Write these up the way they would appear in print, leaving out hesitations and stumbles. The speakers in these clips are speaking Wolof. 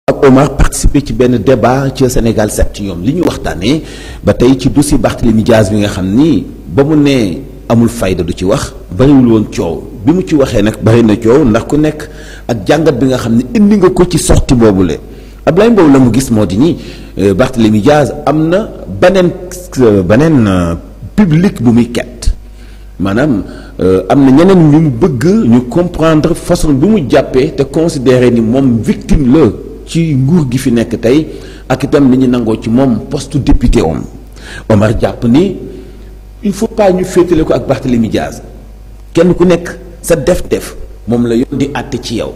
ak Omar participer ci benn débat ci Sénégal 7 ñoom li ñu waxtaanee ba tey ci dossier Barthélémy Dias bi nga xam ni ba mu nee amul fayda du ci wax bariwul woon coow bi mu ci waxee nag bari na coow ndax ku nekk ak jàngat bi nga xam ne indi nga ko ci sortie boobule Ablaye Mbow la mu gis moo di ni Barthélémy Dias am na beneen public bu muy ket maanaam am na ñeneen ñu bëgg ñu comprendre façon bi mu jàppee te considérer ni moom victime la ci nguur gi fi nekk tey ak itam li ñu nangoo ci moom poste député Omar jàpp ni il faut pas ñu féetale ko ak Barthélémy Dias kenn ku nekk sa def-def moom la yoon di àtte ci yow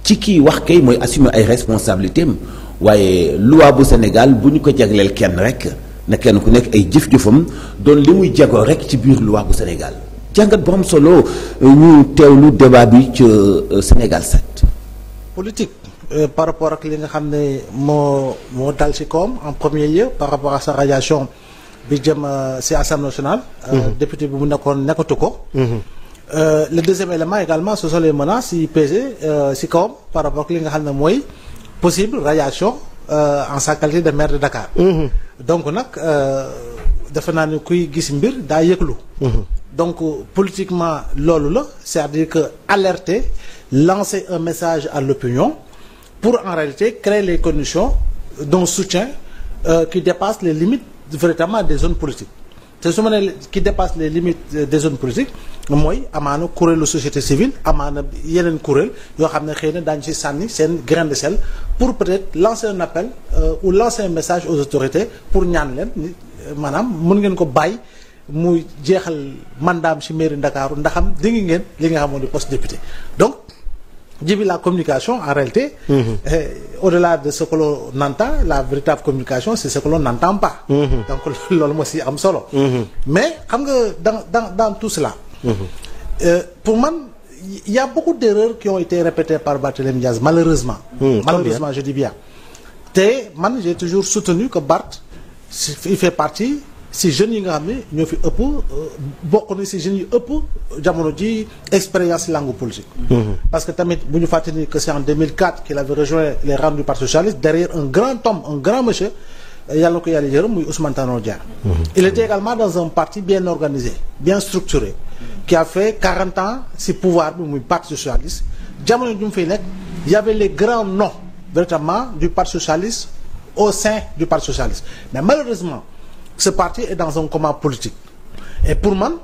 ci kii wax kay mooy assumer ay responsabilités am waaye loi bu Sénégal bu ñu ko jagleel kenn rek na kenn ku nekk ay jëf-jëfam doon li muy jagoo rek ci biir loi bu Sénégal jàngat bu am solo ñu teewlu débat bi ci Sénégal 7. politique par rapport ak li nga xam ne moo dal ci kawam en premier lieu par rapport à sa radiation bi jëm ci Assemblée nationale. député bi mu nekkatu ko. Le deuxième élément également ce sont les menaces yi pesé ci kawam par rapport ak li nga xam ne mooy possible radiation en sa qualité de maire de Dakar. donc nag defe naa ne kuy gis mbir daa yëglu. donc politiquement loolu la c'est-à-dire que alerter lancer un message à l'opinion pour en réalité créer les conditions d'un soutien qui dépasse les limites véritablement des zones politiques te su ma nee qui dépasse les limites des zones politiques mooy amaana kuréelu société civile amaana yeneen kuréel yoo xam ne xëy na daañu ci sànni seen grain de sel pour peut-être lancer un appel ou lancer un message aux autorités pour ñaan leen maanaam mën ngeen ko bàyyi muy jeexal mandaam ci mairie Ndakaaru ndaxam dingi ngeen li nga xamoon di poste député donc jibi la communication en réalité au-delà de ce que l'on entend la véritable communication c'est ce que l'on n'entend pas donc loolu moo ci am solo mais xam nga dans tout cela pour man il y a beaucoup d'erreurs qui ont été répétées par Barthélémy Dias malheureusement je dis bien te man j'ai toujours soutenu que Barth il fait partie si jeunes yi nga xam ne ñoo fi ëpp bokk na si jeunes yi ëpp jamono ji expérience langue politique. parce que tamit bu ñu fàttali que c'est en 2004 qu'il avait rejoint les rangs du Parti socialiste derrière un grand homme un grand monsieur yàlla na ko yàlla yërëm muy Ousmane Tanor Dieng. il était également dans un parti bien organisé bien structuré qui a fait 40 ans si pouvoir bi muy Parti socialiste jamono ju mu fay nekk il y avait les grands noms véritablement du Parti socialiste au sein du Parti socialiste mais malheureusement ce parti est dans un coma politique et pour man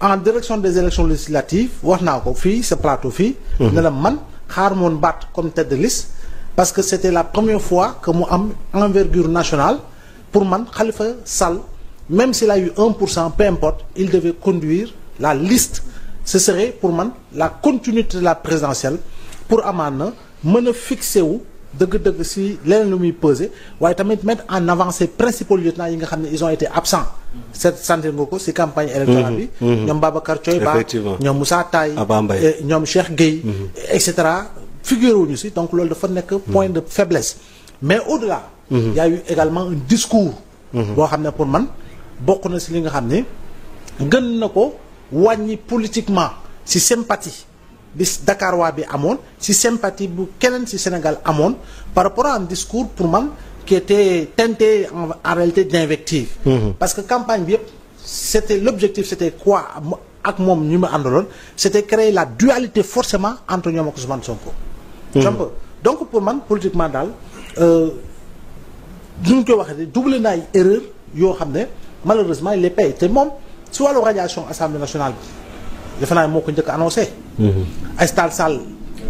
en direction des élections législatives wax naa ko fii ce plateau fii ne la man xaar moon Barth comme tête de liste parce que c'était la première fois que mu am envergure nationale pour man Khalifa Sall même s'il a eu 1% peu importe il devait conduire la liste ce serait pour man la continuité de la présidentielle pour amaan na mën a fixé wu dëgg-dëgg si leneen lu muy peser waaye tamit mettre en avant ces principaux lieutenants yi nga xam ne ils ont été absents cette santé nga ko si campagne électorale bi ñoom Babacar Thioye Ba ñoom Moussa Taye ñoom Cheikh Gueye et cetera figuré wuñu si donc loolu dafa nekk point de faiblesse mais au-delà il y a eu également un discours boo xam ne pour man bokk na si li nga xam ne gën na ko wàññi politiquement si sympathie bi Dakar waa bi amoon ci sympathie bu keneen ci Sénégal amoon par rapport à un discours pour man qui était teinté en réalité d'invective parce que campagne bi yëpp c'était l'objectif c'était quoi ak moom ñu ma àndaloon c'était créer la dualité forcément entre ñoom ak Ousmane Sonko donc pour man politiquement daal ñu koy waxee double na ay erreur yoo xam ne malheureusement il les paye te moom ci wàllu radiation Assemblée nationale bi defe naa moo ko njëkk annoncé Aïssata Tall Sall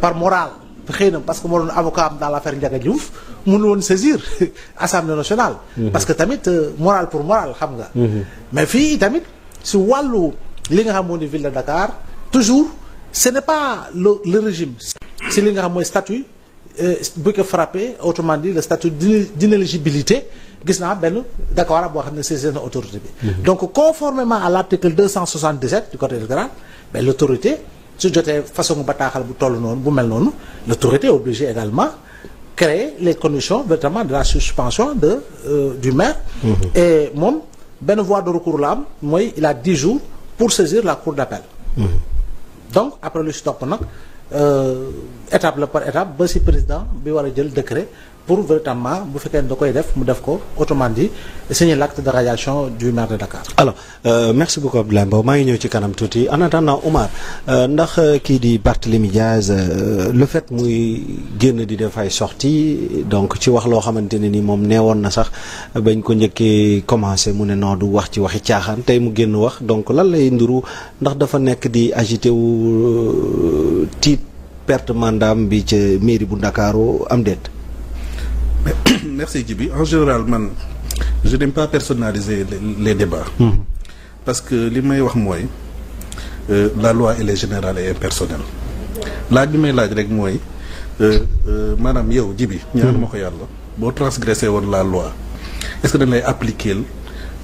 par morale xëy na parce que moo doon avocat am dans l'affaire Ndiaga Diouf mënu woon saisir Assemblée nationale parce que tamit morale pour morale xam nga mais fii tamit si wàllu li nga xam moo di ville de Dakar toujours ce n'est pas le régime si li nga xam mooy statut bu ko frappé autrement dit le statut d'inéligibilité gis naa benn Dakar boo xam ne saisir na autorité bi donc conformément à l'article 277 du code électoral mais l'autorité su jotee façon bataaxal bu toll noonu bu mel noonu l'autorité est obligée également créer les conditions véritablement de la suspension du maire et moom benn voie de recours la am mooy il a 10 jours pour saisir la cour d'appel donc après lu si topp nag étape la par étape ba si président bi war a jël décret pour véritablement bu fekkee ne da koy def mu def ko autrement dit signer l'acte de radiation du maire de Dakar. alors merci beaucoup Abdoulaye Mbow maa ngi ñëw ci kanam tuuti en attendant Omar ndax kii di Barthélémy Diaz le fait muy génn di def ay sorties donc ci wax loo xamante ne ni moom neewoon na sax bañ ko njëkkee commencé mu ne noo du wax ci waxi caaxaan tey mu génn wax donc lan lay nduru ndax dafa nekk di agité wu tiit perte mandaam bi ca mairie bu Ndakaaru am déet. Merci Djibi. En général man je n'aime pas personnaliser les débats. Parce que li may wax mooy la loi elle est générale et impersonnelle. laaj bi may laaj rek mooy maanaam yow Djibi ñaan ma ko yàlla boo transgressé woon la loi est-ce que dañ lay appliquer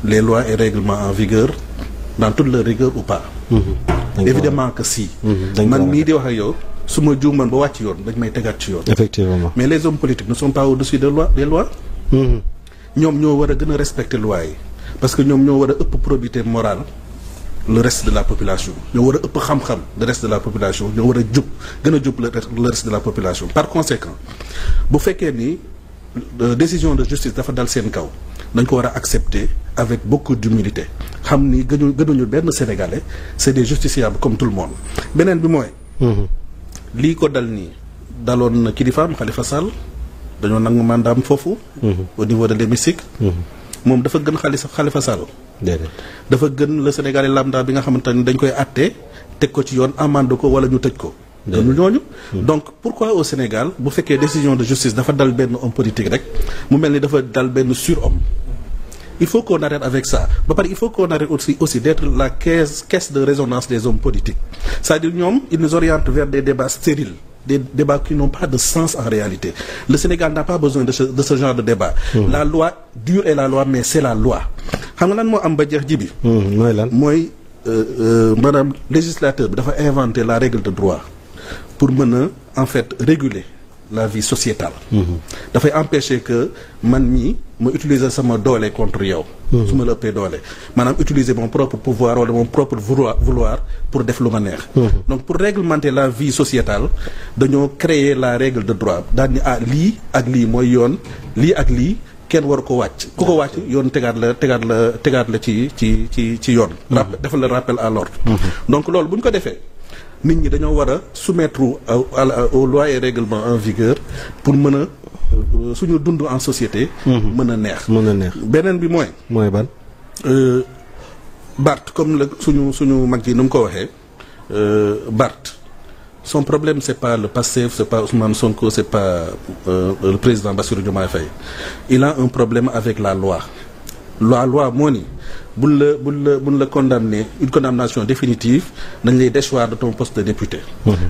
les lois et règlements en vigueur dans toute leur rigueur ou pas. Évidemment que si. man mii di wax ak yow su ma juuman ba wàcc yoon dañ may tegaat ci yoon. Effectivement. Mais les hommes politiques ne sont pas au-dessus des lois. ñoom ñoo war a gën a respecter loi yi parce que ñoom ñoo war a ëpp probité morale le reste de la population ñoo war a ëpp xam-xam le reste de la population ñoo war a jub gën a jub le reste de la population. Par conséquent bu fekkee ni décision de justice dafa dal seen kaw dañ ko war a accepter avec beaucoup d'humilité xam ni gënuñu benn Sénégalais c'est des justiciables comme tout le monde. Beneen bi mooy. lii ko dal nii daloon na kilifaam Khalifa Sall dañoo nangu mandaam foofu. au niveau de l'hémicycle. moom dafa gën Khalifa Sall. dafa gën le Sénégalais lambda bi nga xamante ni dañ koy àtte teg ko ci yoon amande ko wala ñu tëj ko. dañu ñooñu. donc pourquoi au Sénégal bu fekkee décision de justice dafa dal benn homme politique rek mu mel ni dafa dal benn surhomme. Il faut qu'on arrête avec ça. Ba pare il faut qu'on arrête aussi d'être la caisse de résonance des hommes politiques. C'est-à-dire ñoom ils nous orientent vers des débats stériles, des débats qui n'ont pas de sens en réalité. Le Sénégal n'a pas besoin de ce genre de débat. La loi dure est la loi mais c'est la loi. Xam nga lan moo am ba jeex ji bi. mooy lan mooy maanaam législateur bi dafa inventer la règle de droit pour mën a en fait réguler la vie sociétale. dafay empêcher que man mii ma utiliser sama doole contre yow. su ma la ëppee doole maanaam utiliser mon propre pouvoir wala mon propre vouloir pour def lu ma neex. donc pour réglementer la vie sociétale dañoo créer la règle de droit daal ni lii ak lii mooy yoon lii ak lii kenn waru ko wàcc ku ko wàcc yoon tegaat la ci yoon. defal la rappel à l'ordre. donc loolu bu ñu ko defee. nit ñi dañoo war a soumettre aux lois et règlements en vigueur pour mën a suñu dund en société. mën a neex. beneen bi mooy ban. Barth comme la suñu mag ji nu mu ko waxee Barth son problème c'est pas le Pastef c'est pas Ousmane Sonko c'est pas le président Bassirou Diomaye Faye il a un problème avec la loi moo ni buñ la condamner une condamnation définitive dañ lay déchoir de ton poste de député.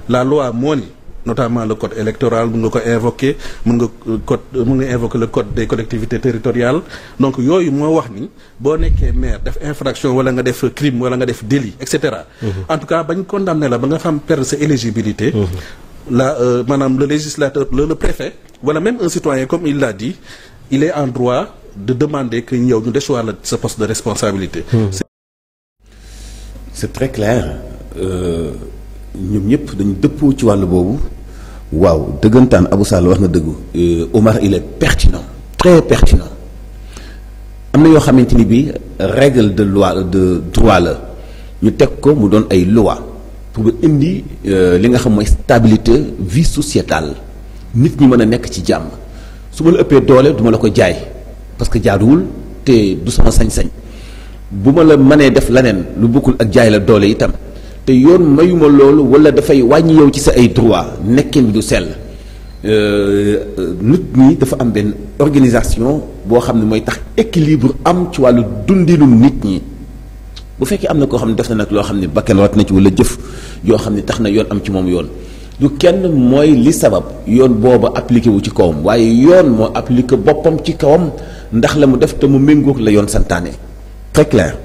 La loi moo ni notamment le code électoral mun nga ko invoquer mun nga invoquer le code des collectivités territoriales donc yooyu moo wax ni boo nekkee maire def infraction wala nga def crime wala nga def délit et cetera. En tout cas bañ condamner la ba nga xam perdre sa éligibilité. maanaam le législateur le préfet wala même un citoyen comme il l'a dit il est en droit de demander que ñëw ñu déchoir la sa poste de responsabilité. C'est très clair ñoom ñëpp dañu dëppoo ci wàll boobu waaw dëggantaan Abou Sall wax na dëggu Omar il est pertinent très pertinent am na yoo xamante ni bi règle de loi de droit la ñu teg ko mu doon ay loi pour indi li nga xam mooy stabilité vie sociétale nit ñi mën a nekk ci jàmm su ma la ëppee doole duma la ko jaay parce que jaaduwul te du sama sañ-sañ bu ma la mënee def leneen lu bokkul ak jaay la doole itam te yoon mayuma loolu wala dafay wàññi yow ci sa ay droit nekkin bi du sell nit ñi dafa am benn organisation boo xam ne mooy tax équilibre am ci wàllu dundinu nit ñi bu fekkee am na koo xam ne def na nag loo xam ne bakkan wat na ci wala jëf yoo xam ne tax na yoon am ci moom yoon du kenn mooy li sabab yoon booba appliqué wu ci kawam waaye yoon moo appliqué boppam ci kawam ndax la mu def te mu méngoog la yoon santaane très clair